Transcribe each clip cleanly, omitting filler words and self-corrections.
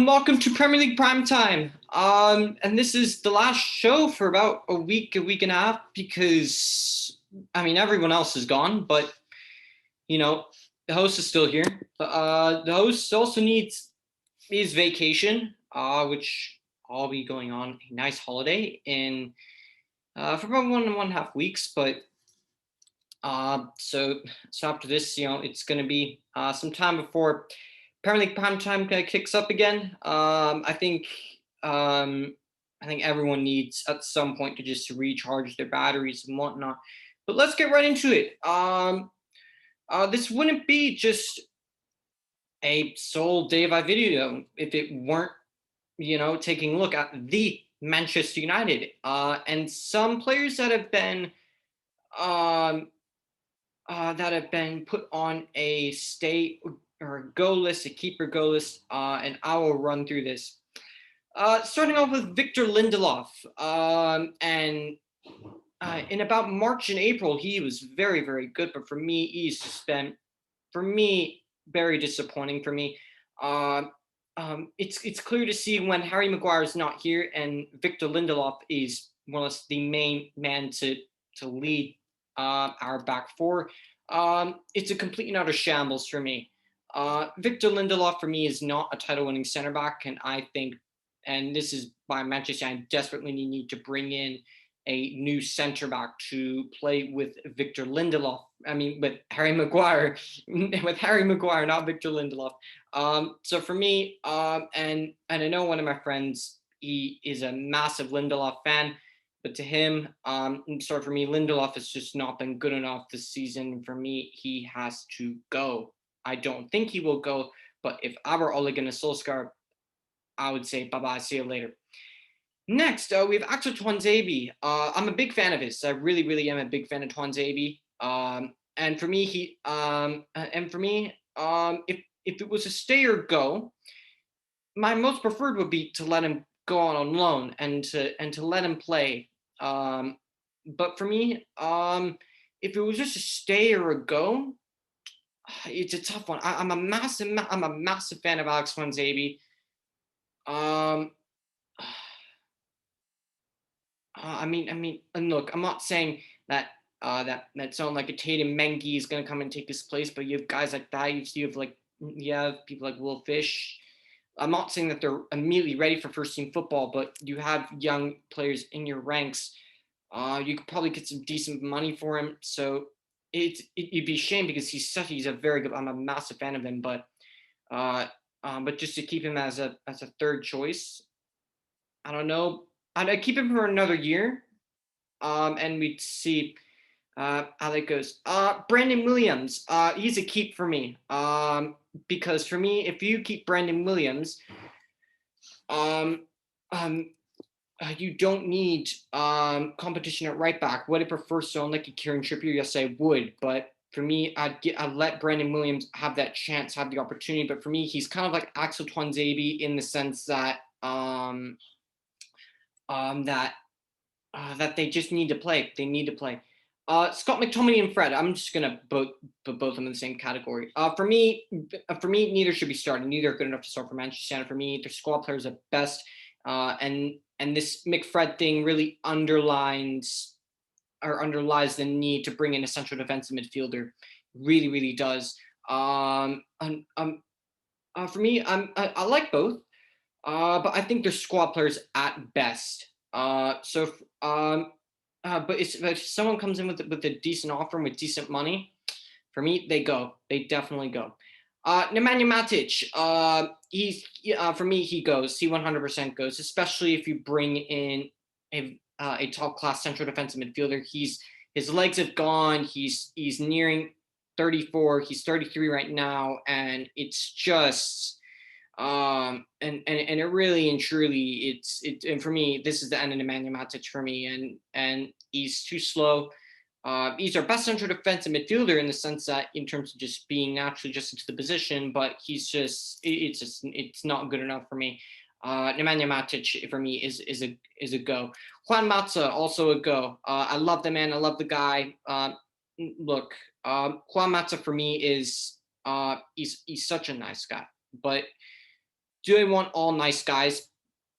welcome to Premier League Primetime. And this is the last show for about a week and a half because everyone else is gone, but the host is still here. The host also needs his vacation, which I'll be going on a nice holiday in for about 1.5 weeks. But so after this, it's going to be some time before Premier League prime time kind of kicks up again. I think everyone needs at some point to just recharge their batteries and whatnot. But let's get right into it. This wouldn't be just a sole Daveye video if it weren't, taking a look at the Manchester United and some players that have been put on a stay or a go list, a keeper go list, and I will run through this. Starting off with Victor Lindelof, and in about March and April, he was very, very good, but for me, he's just been, very disappointing for me. It's clear to see when Harry Maguire is not here, and Victor Lindelof is more or less the main man to lead our back four. It's a complete and utter shambles for me. Victor Lindelof for me is not a title-winning center back, and I think, and this is why Manchester United desperately need to bring in a new center back to play with Victor Lindelof. With Harry Maguire, not Victor Lindelof. So for me, and I know one of my friends, he is a massive Lindelof fan. But to him, for me, Lindelof has just not been good enough this season. For me, he has to go. I don't think he will go, but if I were Ole Gunnar Solskjaer, I would say bye-bye, see you later. Next, we have Axel Tuanzebe. I'm a big fan of his. I really, really am a big fan of Tuanzebe. And for me, if it was a stay or go, my most preferred would be to let him go on loan and to let him play. But for me, if it was just a stay or a go, it's a tough one. I'm a massive fan of Alex Tuanzebe. And look, I'm not saying that that someone like a Tatum Mengi is going to come and take his place, but you have guys like that. You have people like Will Fish. I'm not saying that they're immediately ready for first team football, but you have young players in your ranks. You could probably get some decent money for him. So it'd be a shame because he's a very good. I'm a massive fan of him, but just to keep him as a third choice, I don't know. I'd keep him for another year, and we'd see how that goes. Brandon Williams, he's a keep for me. Because for me, if you keep Brandon Williams, you don't need competition at right back. Would I prefer someone like a Kieran Trippier? Yes, I would. But for me, I'd let Brandon Williams have that chance, have the opportunity. But for me, he's kind of like Axel Tuanzebe in the sense that that they just need to play. They need to play. Scott McTominay and Fred. I'm just gonna put both of them in the same category. For me, neither should be starting. Neither are good enough to start for Manchester United. For me, they're squad players at best. And this McFred thing really underlies the need to bring in a central defensive midfielder. Really, really does. For me, I like both, but I think they're squad players at best. But if someone comes in with a decent offer and with decent money, for me, they go. They definitely go. Nemanja Matic, for me, he goes. He 100% goes, especially if you bring in a top class central defensive midfielder. His legs have gone. He's nearing 34. He's 33 right now, and it's just and it really and truly and for me, this is the end of Nemanja Matic for me, and he's too slow. He's our best central defensive midfielder in the sense that in terms of just being naturally just into the position, but it's not good enough for me. Nemanja Matic for me is a go. Juan Mata also a go. I love the man. I love the guy. Look, Juan Mata for me is he's such a nice guy, but Do I want all nice guys?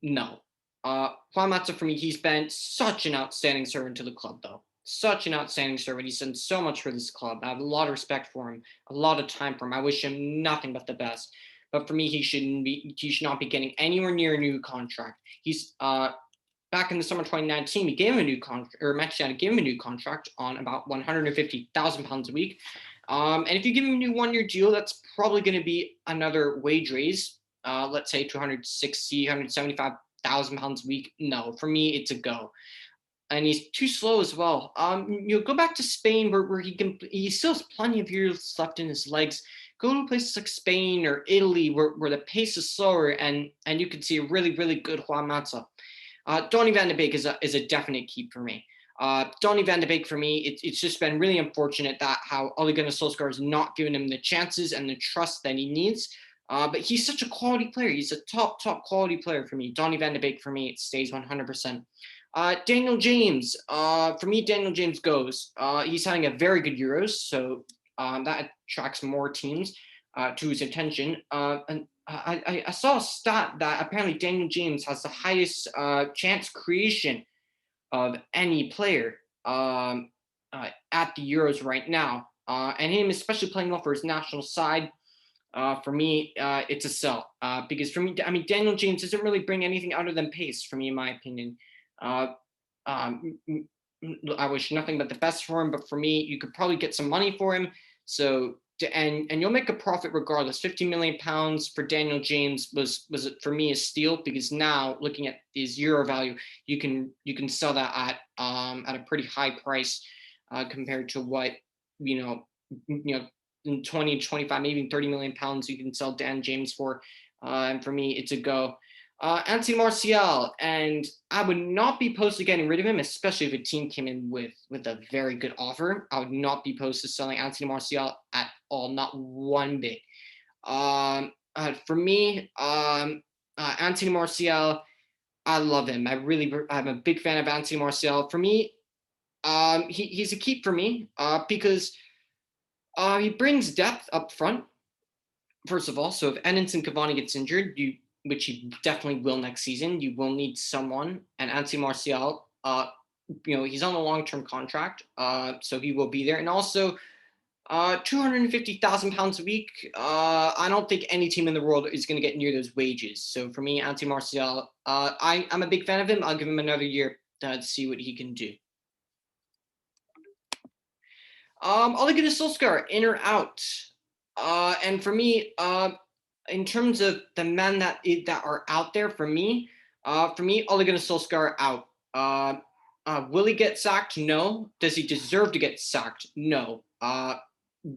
No. Juan Mata, for me, he's been such an outstanding servant to the club, though. Such an outstanding servant. He's done so much for this club. I have a lot of respect for him, a lot of time for him. I wish him nothing but the best. But for me, he should not be getting anywhere near a new contract. He's back in the summer 2019, we gave him a new contract, or Manchester United gave him a new contract on about £150,000 a week. And if you give him a new 1-year deal, that's probably going to be another wage raise. Let's say £175,000 a week. No, for me, it's a go. And he's too slow as well. Go back to Spain where he still has plenty of years left in his legs. Go to places like Spain or Italy where the pace is slower and you can see a really, really good Juan Mata. Donny van de Beek is a definite keep for me. Donny van de Beek, for me, it's just been really unfortunate that how Ole Gunnar Solskjaer has not given him the chances and the trust that he needs. But he's such a quality player. He's a top quality player for me. Donny van de Beek, for me, it stays 100%. Daniel James, for me, Daniel James goes. He's having a very good Euros, so that attracts more teams to his attention. And I saw a stat that apparently Daniel James has the highest chance creation of any player at the Euros right now. And him especially playing well for his national side, for me, it's a sell. Because for me, I mean, Daniel James doesn't really bring anything other than pace for me, in my opinion. I wish nothing but the best for him, but for me, you could probably get some money for him. So and you'll make a profit regardless. £50 million for Daniel James was for me a steal, because now looking at his euro value, you can sell that at a pretty high price compared to what in 20, 25, maybe even £30 million you can sell Dan James for. And for me, it's a go. Anthony Martial, and I would not be opposed to getting rid of him, especially if a team came in with a very good offer. I would not be opposed to selling Anthony Martial at all, not one bit. For me, Anthony Martial, I love him. I'm a big fan of Anthony Martial. For me, he's a keep for me because he brings depth up front. First of all, so if Henderson Cavani gets injured, which he definitely will next season, you will need someone. And Anthony Martial, he's on a long-term contract, so he will be there. And also, £250,000 a week. I don't think any team in the world is going to get near those wages. So for me, Anthony Martial, I'm a big fan of him. I'll give him another year to see what he can do. Ole Gunnar Solskjaer, in or out? And for me, in terms of the men that are out there, for me, Ole Gunnar Solskjaer out. Will he get sacked? No. Does he deserve to get sacked? No.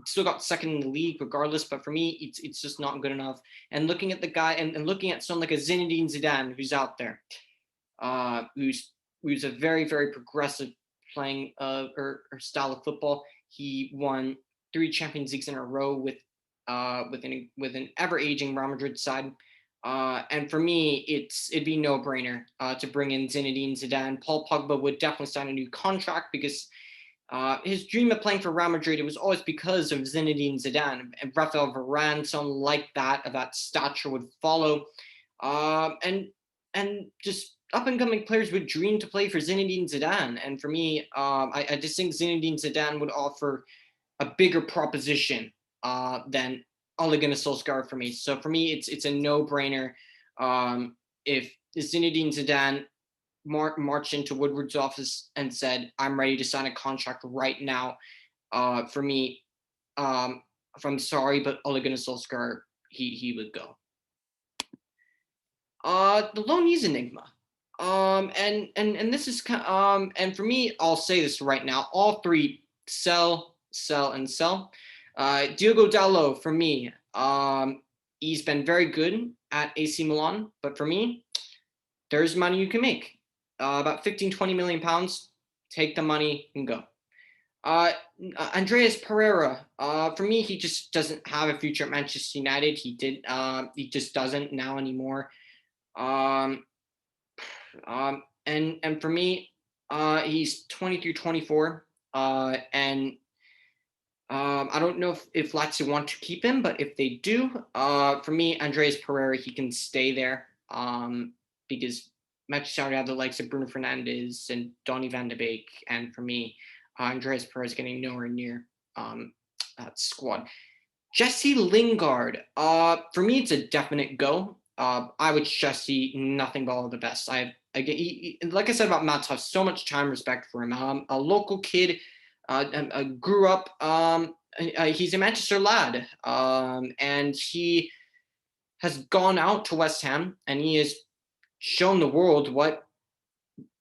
Still got second in the league regardless, but for me, it's just not good enough. And looking at the guy and looking at someone like a Zinedine Zidane who's out there, who's a very, very progressive playing or style of football. He won 3 Champions Leagues in a row with an ever-aging Real Madrid side. And for me, it'd be no-brainer to bring in Zinedine Zidane. Paul Pogba would definitely sign a new contract because his dream of playing for Real Madrid, it was always because of Zinedine Zidane. And Rafael Varane, someone like that, of that stature, would follow. And just up-and-coming players would dream to play for Zinedine Zidane. And for me, I just think Zinedine Zidane would offer a bigger proposition than Ole Gunnar Solskjaer for me. So for me, it's a no-brainer. If Zinedine Zidane marched into Woodward's office and said, "I'm ready to sign a contract right now," for me, if I'm sorry, but Ole Gunnar Solskjaer, he would go. The Loney's enigma. And this is and for me, I'll say this right now: all three sell, and sell. Diogo Dalot, for me, he's been very good at AC Milan, but for me, there's money you can make. About 15-20 million pounds. Take the money and go. Andreas Pereira, for me, he just doesn't have a future at Manchester United. He just doesn't now anymore. And for me, he's 23, 24, and I don't know if Lazio want to keep him, but if they do, for me, Andreas Pereira, he can stay there because Manchester United have the likes of Bruno Fernandes and Donny van de Beek, and for me, Andreas Pereira is getting nowhere near that squad. Jesse Lingard, for me, it's a definite go. I would Jesse nothing but all the best. Like I said about Matt, I have so much time respect for him. A local kid, grew up. He's a Manchester lad, and he has gone out to West Ham, and he has shown the world what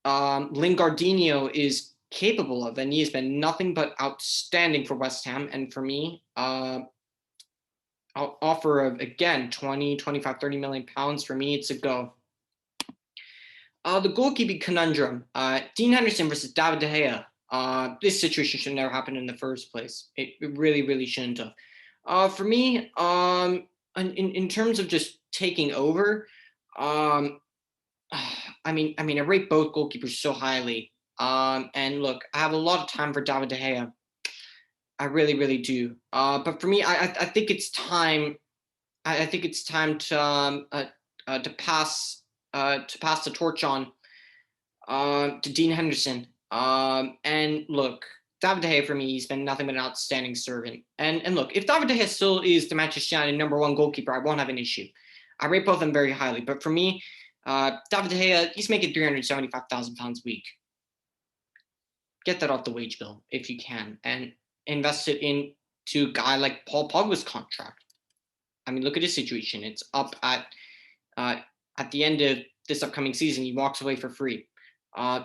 Lingardinho is capable of, and he has been nothing but outstanding for West Ham. And for me, I'll offer of again 20, 25, 30 million pounds. For me, it's a go. The goalkeeping conundrum. Dean Henderson versus David De Gea. This situation should never happen in the first place. It really, really shouldn't have. For me, in terms of just taking over, I mean, I rate both goalkeepers so highly. And look, I have a lot of time for David De Gea. I really, really do. But for me, I think it's time. I think it's time to pass the torch on to Dean Henderson. And look, David De Gea for me, he's been nothing but an outstanding servant. And look, if David De Gea still is the Manchester United number one goalkeeper, I won't have an issue. I rate both of them very highly. But for me, David De Gea, he's making £375,000 a week. Get that off the wage bill if you can, and invest it into a guy like Paul Pogba's contract. I mean, look at his situation. It's up at the end of this upcoming season. He walks away for free.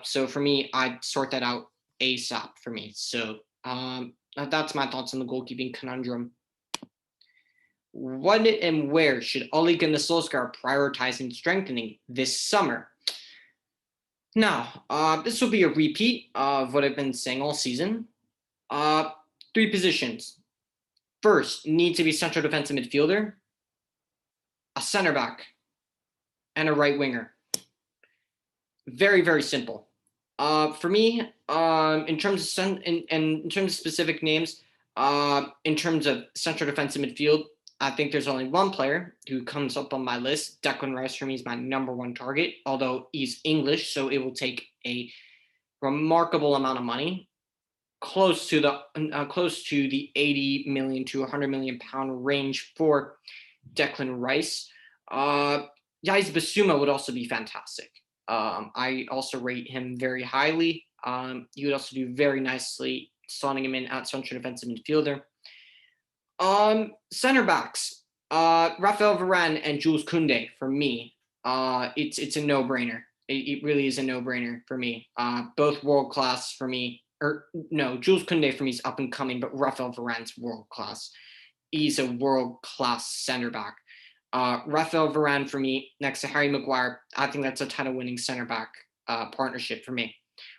So for me, I'd sort that out ASAP for me. So that's my thoughts on the goalkeeping conundrum. What and where should Ole Gunnar Solskjaer prioritize in strengthening this summer? Now, this will be a repeat of what I've been saying all season. 3 positions. First, need to be central defensive midfielder, a center back, and a right winger. Very, very simple. For me, in terms of specific names, in terms of central defensive midfield, I think there's only one player who comes up on my list. Declan Rice for me is my number one target, although he's English, so it will take a remarkable amount of money, close to the 80 million to 100 million pound range for Declan Rice. Yaiz Basuma would also be fantastic. I also rate him very highly. He would also do very nicely slotting him in at central defensive midfielder. Center backs, Raphael Varane and Jules Koundé for me. It's a no-brainer. It really is a no-brainer for me. Both world class for me. Or no, Jules Koundé for me is up and coming, but Raphael Varane's world class. He's a world class center back. Raphael Varane for me next to Harry Maguire. I think that's a title-winning center back partnership for me,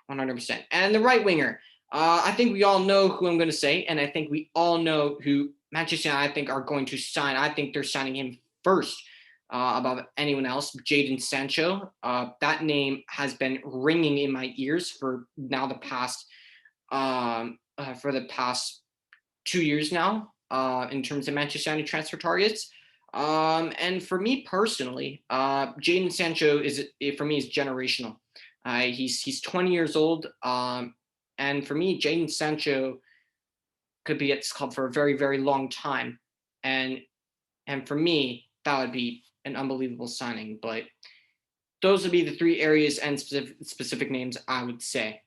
100%. And the right winger. I think we all know who I'm going to say, and I think we all know who Manchester United, I think, are going to sign. I think they're signing him first above anyone else, Jadon Sancho. That name has been ringing in my ears for now the past 2 years now in terms of Manchester United transfer targets. And for me personally, Jadon Sancho is generational. He's 20 years old. And for me, Jadon Sancho could be at this club for a very, very long time. And for me, that would be an unbelievable signing. But those would be the 3 areas and specific names I would say.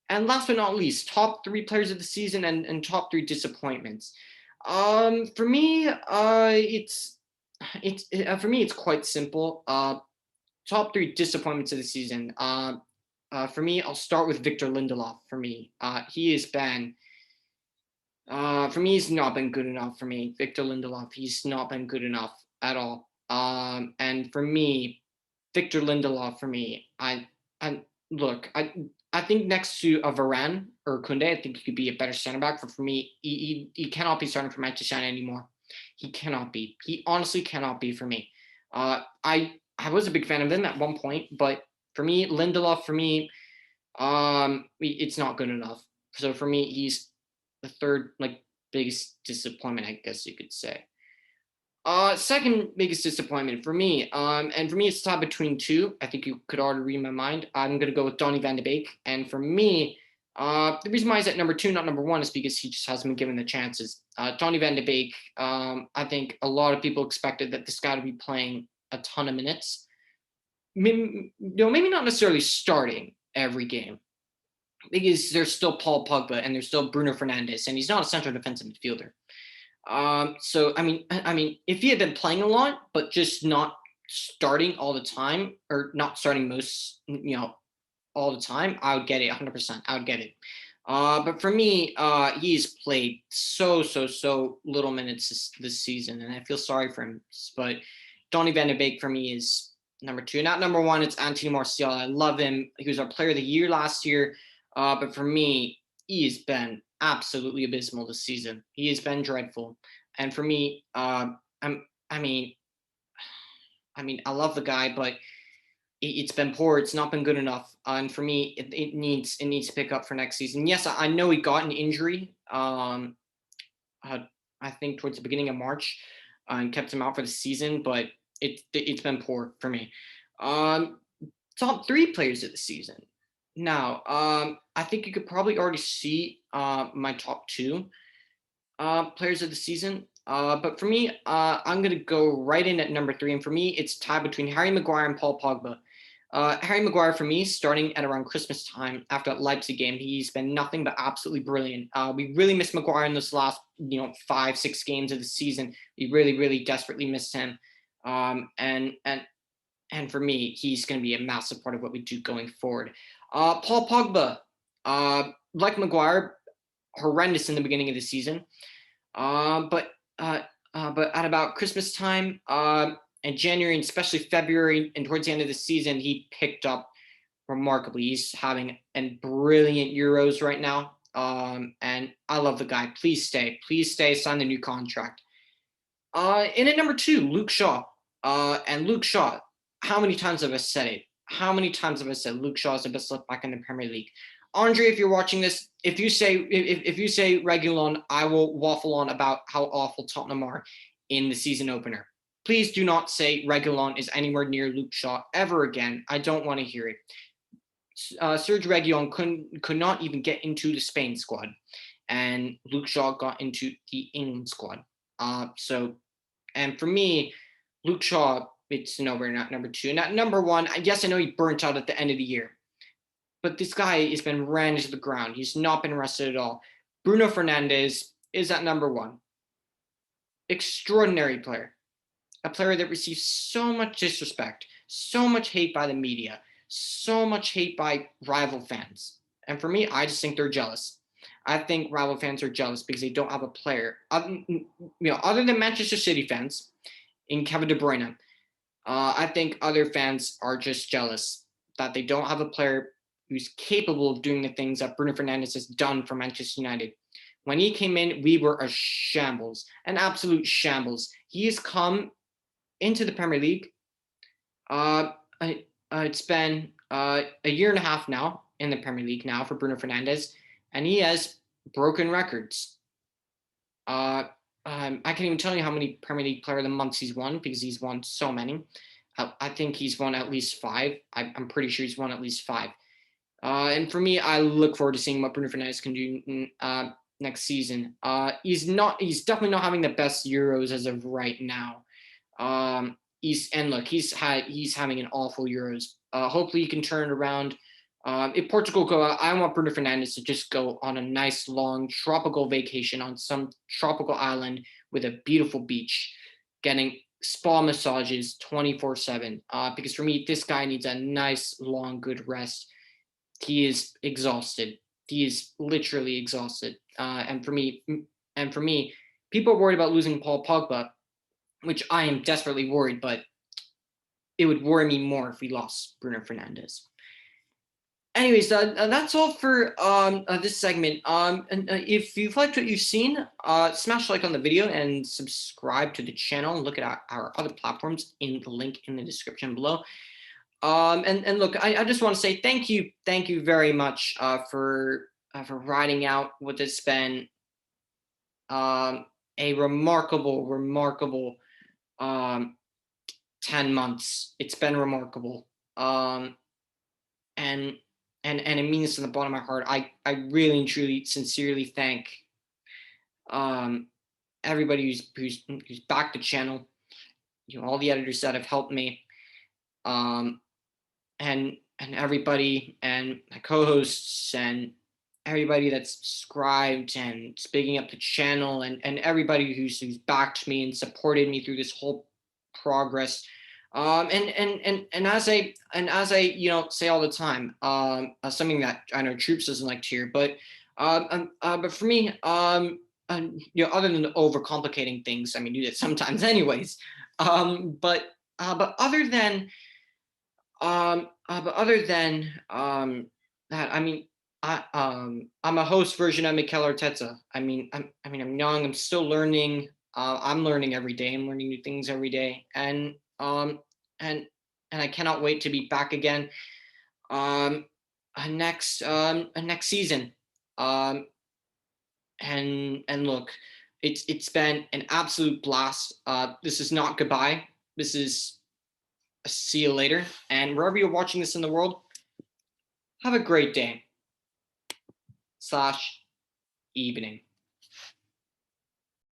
And last but not least, top 3 players of the season and top 3 disappointments. For me, it's quite simple. Top 3 disappointments of the season. For me, I'll start with Victor Lindelof. For me, he's not been good enough for me. Victor Lindelof, he's not been good enough at all. And for me, Victor Lindelof, for me, I think next to a Varane or Koundé, I think he could be a better center back. But for me, he cannot be starting for Manchester United anymore. He cannot be. He honestly cannot be for me. I was a big fan of him at one point, but for me, Lindelof, it's not good enough. So for me, he's the third like biggest disappointment, I guess you could say. Second biggest disappointment for me, and for me it's tied between two. I think you could already read my mind. I'm gonna go with Donny van de Beek, and for me, the reason why he's at number two, not number one, is because he just hasn't been given the chances. Donny van de Beek, I think a lot of people expected that this guy to be playing a ton of minutes. Maybe, maybe not necessarily starting every game, because there's still Paul Pogba and there's still Bruno Fernandes, and he's not a central defensive midfielder. So I mean, if he had been playing a lot, but just not starting all the time, or not starting most, all the time, I would get it 100%. I would get it. But for me, he's played so little minutes this season, and I feel sorry for him. But Donny van de Beek for me is number two. Not number one, it's Anthony Martial. I love him. He was our player of the year last year. But for me, he has been absolutely abysmal this season. He has been dreadful. And for me, I mean, I love the guy, but it's been poor. It's not been good enough. And for me, it needs to pick up for next season. Yes, I know he got an injury. I think towards the beginning of March, and kept him out for the season. But it's been poor for me. Top three players of the season. Now, I think you could probably already see my top two players of the season. But for me, I'm going to go right in at number three. And for me, it's tied between Harry Maguire and Paul Pogba. Harry Maguire, for me, starting at around Christmas time after that Leipzig game, he's been nothing but absolutely brilliant. We really missed Maguire in this last, 5-6 games of the season. We really desperately missed him. And for me, he's going to be a massive part of what we do going forward. Paul Pogba, like Maguire, horrendous in the beginning of the season. But at about Christmas time, and January, and especially February, and towards the end of the season, he picked up remarkably. He's having a brilliant Euros right now. And I love the guy. Please stay, sign the new contract. And at number two, Luke Shaw. And Luke Shaw, how many times have I said it? How many times have I said Luke Shaw is the best left back in the Premier League? Andre, if you're watching this, if you say Reguilon, I will waffle on about how awful Tottenham are in the season opener. Please do not say Reguilon is anywhere near Luke Shaw ever again. I don't want to hear it. Serge Reguilon could not even get into the Spain squad, and Luke Shaw got into the England squad. And for me, Luke Shaw, it's nowhere not number two. Not number one. Yes, I know he burnt out at the end of the year, but this guy has been ran into the ground. He's not been rested at all. Bruno Fernandes is at number one. Extraordinary player. A player that receives so much disrespect, so much hate by the media, so much hate by rival fans. And for me, I just think they're jealous. I think rival fans are jealous because they don't have a player, other than Manchester City fans in Kevin De Bruyne. I think other fans are just jealous that they don't have a player who's capable of doing the things that Bruno Fernandes has done for Manchester United. When he came in, we were a shambles, an absolute shambles. He has come into the Premier League. It's been a year and a half now in the Premier League now for Bruno Fernandes, and he has broken records. I can't even tell you how many Premier League Player of the Months he's won, because he's won so many. I think he's won at least 5. I'm pretty sure he's won at least 5. And for me, I look forward to seeing what Bruno Fernandes can do next season. He's definitely not having the best Euros as of right now. He's having an awful Euros. Hopefully he can turn it around. If Portugal go out, I want Bruno Fernandes to just go on a nice long tropical vacation on some tropical island with a beautiful beach, getting spa massages 24/7. Because for me, this guy needs a nice long good rest. He is exhausted. He is literally exhausted. And for me, people are worried about losing Paul Pogba, which I am desperately worried, but it would worry me more if we lost Bruno Fernandes. Anyways, that's all for this segment. And if you've liked what you've seen, smash like on the video and subscribe to the channel, and look at our other platforms in the link in the description below. And look, I just want to say thank you very much for riding out what has been a remarkable um, 10 months. It's been remarkable. Um, and and it means from the bottom of my heart. I really and truly sincerely thank um, everybody who's backed the channel, all the editors that have helped me, um, and everybody and my co-hosts and everybody that's subscribed and speaking up the channel, and everybody who's backed me and supported me through this whole progress. And as I say all the time, something that I know Troops doesn't like to hear, but for me, other than overcomplicating things, I mean, do that sometimes anyways. But other than that, I mean, I'm a host version of Mikel Arteta. I'm young. I'm still learning. I'm learning every day. I'm learning new things every day, and and I cannot wait to be back again. Next season. Um, and look, it's been an absolute blast. This is not goodbye. This is a see you later. And wherever you're watching this in the world, have a great day / evening.